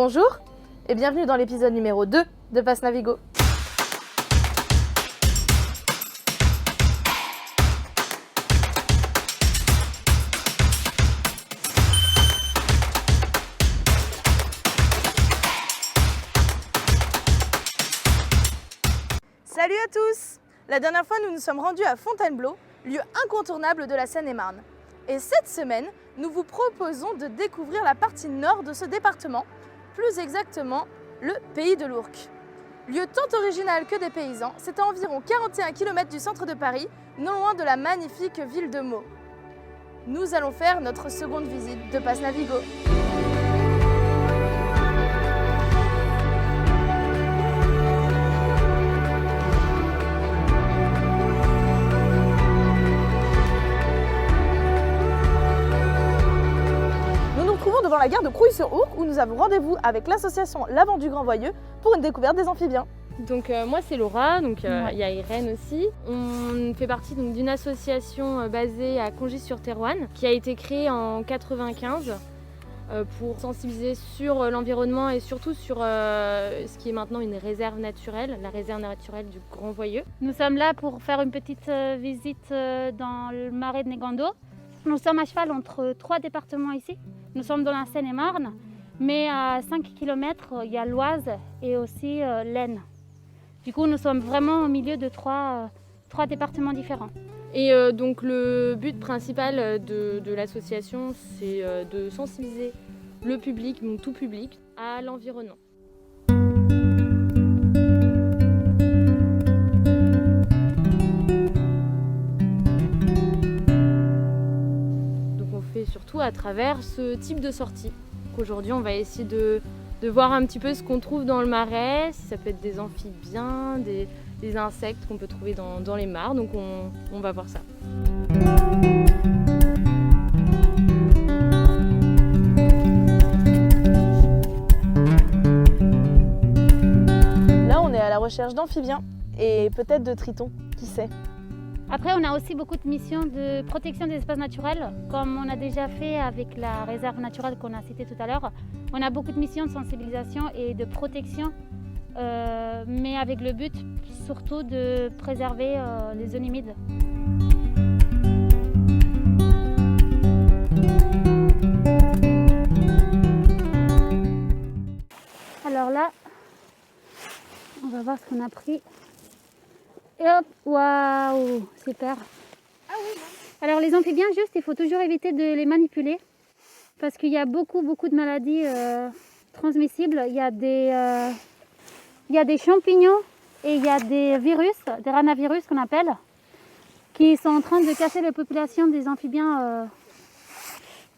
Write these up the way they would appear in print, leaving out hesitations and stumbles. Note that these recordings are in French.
Bonjour et bienvenue dans l'épisode numéro 2 de Passe Navigo. Salut à tous! La dernière fois, nous nous sommes rendus à Fontainebleau, lieu incontournable de la Seine-et-Marne. Et cette semaine, nous vous proposons de découvrir la partie nord de ce département, plus exactement le pays de l'Ourcq. Lieu tant original que dépaysant, c'est à environ 41 km du centre de Paris, non loin de la magnifique ville de Meaux. Nous allons faire notre seconde visite de Passe Navigo. Devant la gare de Crouy-sur-Ourcq où nous avons rendez-vous avec l'association L'Avent du Grand Voyeux pour une découverte des amphibiens. Donc moi c'est Laura, donc il y a Irène aussi. On fait partie d'une association basée à Congy-sur-Thérouanne qui a été créée en 1995 pour sensibiliser sur l'environnement et surtout sur ce qui est maintenant une réserve naturelle, la réserve naturelle du Grand Voyeux. Nous sommes là pour faire une petite visite dans le marais de Négando. Nous sommes à cheval entre 3 départements ici. Nous sommes dans la Seine-et-Marne, mais à 5 km, il y a l'Oise et aussi l'Aisne. Du coup, nous sommes vraiment au milieu de trois départements différents. Et donc le but principal de l'association, c'est de sensibiliser le public, donc tout public, à l'environnement. Surtout à travers ce type de sortie. Aujourd'hui, on va essayer de voir un petit peu ce qu'on trouve dans le marais, si ça peut être des amphibiens, des insectes qu'on peut trouver dans les mares. Donc on va voir ça. Là, on est à la recherche d'amphibiens et peut-être de tritons, qui sait. Après, on a aussi beaucoup de missions de protection des espaces naturels, comme on a déjà fait avec la réserve naturelle qu'on a citée tout à l'heure. On a beaucoup de missions de sensibilisation et de protection, mais avec le but surtout de préserver les zones humides. Alors là, on va voir ce qu'on a pris. Et hop, waouh, super. Ah oui. Alors les amphibiens, juste, il faut toujours éviter de les manipuler parce qu'il y a beaucoup de maladies transmissibles. Il y a des champignons et il y a des virus, des ranavirus qu'on appelle, qui sont en train de casser la population des amphibiens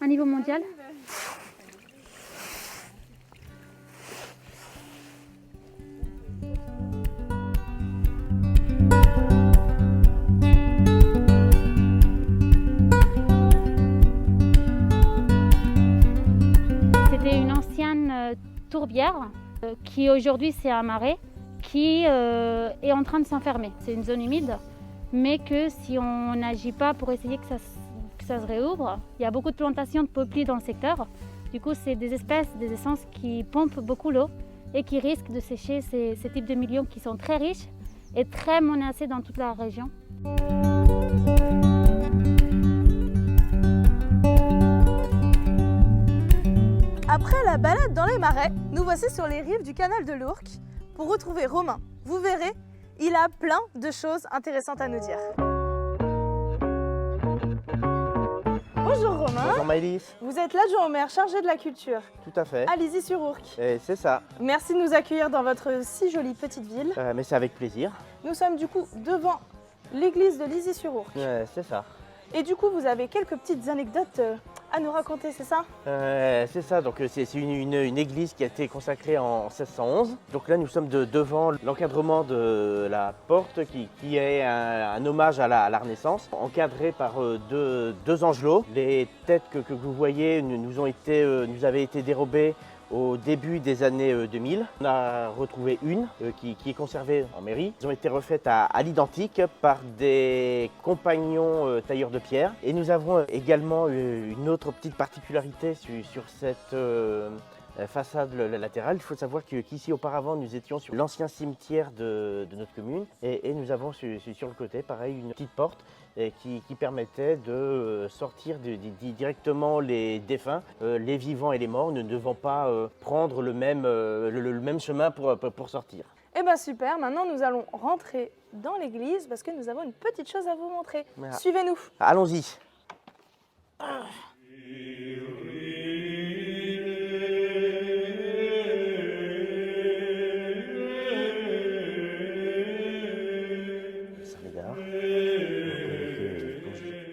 à niveau mondial. C'était une ancienne tourbière qui aujourd'hui c'est un marais qui est en train de s'enfermer. C'est une zone humide, mais que si on n'agit pas pour essayer que ça se réouvre, il y a beaucoup de plantations de peupliers dans le secteur. Du coup, c'est des espèces, des essences qui pompent beaucoup l'eau et qui risquent de sécher ces types de milieux qui sont très riches et très menacés dans toute la région. Après la balade dans les marais, nous voici sur les rives du canal de l'Ourcq pour retrouver Romain. Vous verrez, il a plein de choses intéressantes à nous dire. Bonjour Romain. Bonjour Maëlys. Vous êtes l'adjoint au maire chargé de la culture Tout à fait. à Lizy-sur-Ourcq. C'est ça. Merci de nous accueillir dans votre si jolie petite ville. Mais c'est avec plaisir. Nous sommes du coup devant l'église de Lizy-sur-Ourcq. C'est ça. Et du coup, vous avez quelques petites anecdotes à nous raconter, c'est ça? C'est ça, donc c'est une église qui a été consacrée en 1611. Donc là, nous sommes devant l'encadrement de la porte qui est un hommage à la Renaissance, encadré par deux angelots. Les têtes que vous voyez nous avaient été dérobées au début des années 2000. On a retrouvé une qui est conservée en mairie. Elles ont été refaites à l'identique par des compagnons tailleurs de pierre. Et nous avons également une autre petite particularité sur cette façade latérale. Il faut savoir qu'ici auparavant nous étions sur l'ancien cimetière de notre commune et nous avons sur le côté pareil une petite porte qui permettait de sortir directement les défunts. Les vivants et les morts ne devant pas prendre le même chemin pour sortir. Eh bien super, maintenant nous allons rentrer dans l'église parce que nous avons une petite chose à vous montrer. Voilà. Suivez-nous. Allons-y.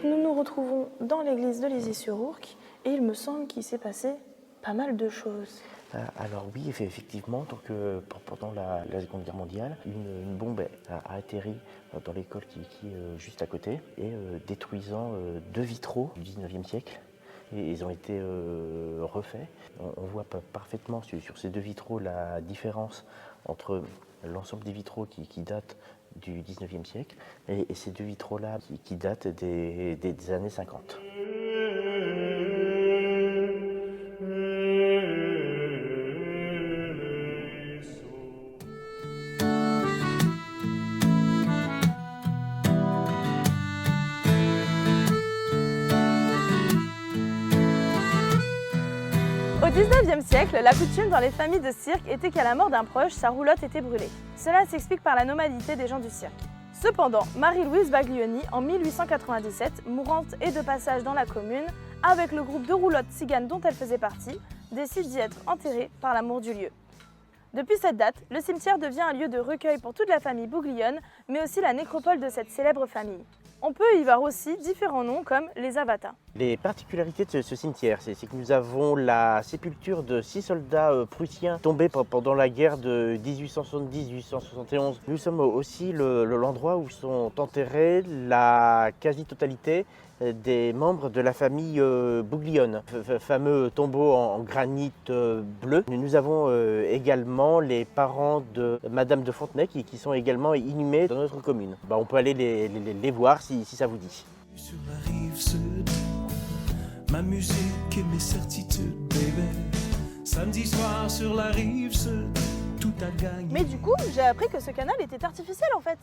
Nous nous retrouvons dans l'église de Lizy-sur-Ourcq et il me semble qu'il s'est passé pas mal de choses. Alors oui, effectivement, donc, pendant la Seconde Guerre mondiale, une bombe a atterri dans l'école qui est juste à côté et détruisant 2 vitraux du 19e siècle. Et ils ont été refaits. On voit parfaitement sur ces 2 vitraux la différence entre l'ensemble des vitraux qui datent du 19e siècle et ces 2 vitraux-là qui datent des années 50. Au 19e siècle, la coutume dans les familles de cirque était qu'à la mort d'un proche, sa roulotte était brûlée. Cela s'explique par la nomalité des gens du cirque. Cependant, Marie-Louise Baglioni, en 1897, mourante et de passage dans la commune, avec le groupe de roulottes tziganes dont elle faisait partie, décide d'y être enterrée par l'amour du lieu. Depuis cette date, le cimetière devient un lieu de recueil pour toute la famille Bouglione, mais aussi la nécropole de cette célèbre famille. On peut y voir aussi différents noms comme les Avatas. Les particularités de ce cimetière, c'est que nous avons la sépulture de 6 soldats prussiens tombés pendant la guerre de 1870-1871. Nous sommes aussi l'endroit où sont enterrés la quasi-totalité des membres de la famille Bouglione, fameux tombeau en granit bleu. Nous avons également les parents de Madame de Fontenay qui sont également inhumés dans notre commune. On peut aller les voir si ça vous dit. Sur la rive sud, ma musique et mes certitudes, bébé. Samedi soir sur la rive sud, tout a gagné. Mais du coup, j'ai appris que ce canal était artificiel en fait.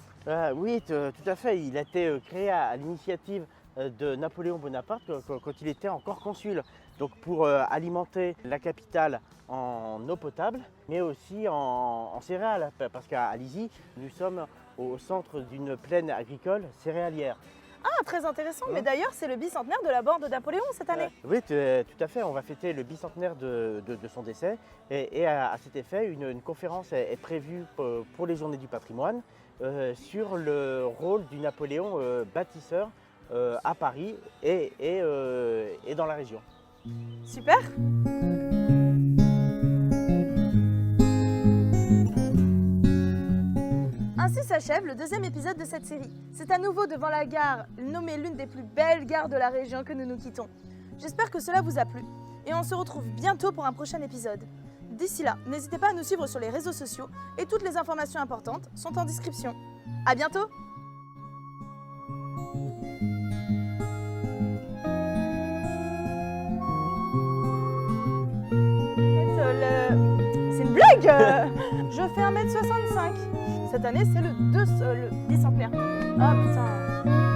Oui, tout à fait. Il a été créé à l'initiative de Napoléon Bonaparte quand il était encore consul. Donc pour alimenter la capitale en eau potable, mais aussi en céréales. Parce qu'à Lizy, nous sommes au centre d'une plaine agricole céréalière. Ah, très intéressant. Mais d'ailleurs, c'est le bicentenaire de la mort de Napoléon cette année. Oui, tout à fait. On va fêter le bicentenaire de son décès. Et à cet effet, une conférence est prévue pour les Journées du patrimoine sur le rôle du Napoléon bâtisseur à Paris et dans la région. Super. Ainsi s'achève le 2e épisode de cette série. C'est à nouveau devant la gare, nommée l'une des plus belles gares de la région, que nous nous quittons. J'espère que cela vous a plu et on se retrouve bientôt pour un prochain épisode. D'ici là, n'hésitez pas à nous suivre sur les réseaux sociaux et toutes les informations importantes sont en description. À bientôt! C'est une blague. Je fais 1m65. Cette année, c'est le bicentenaire. Ah putain.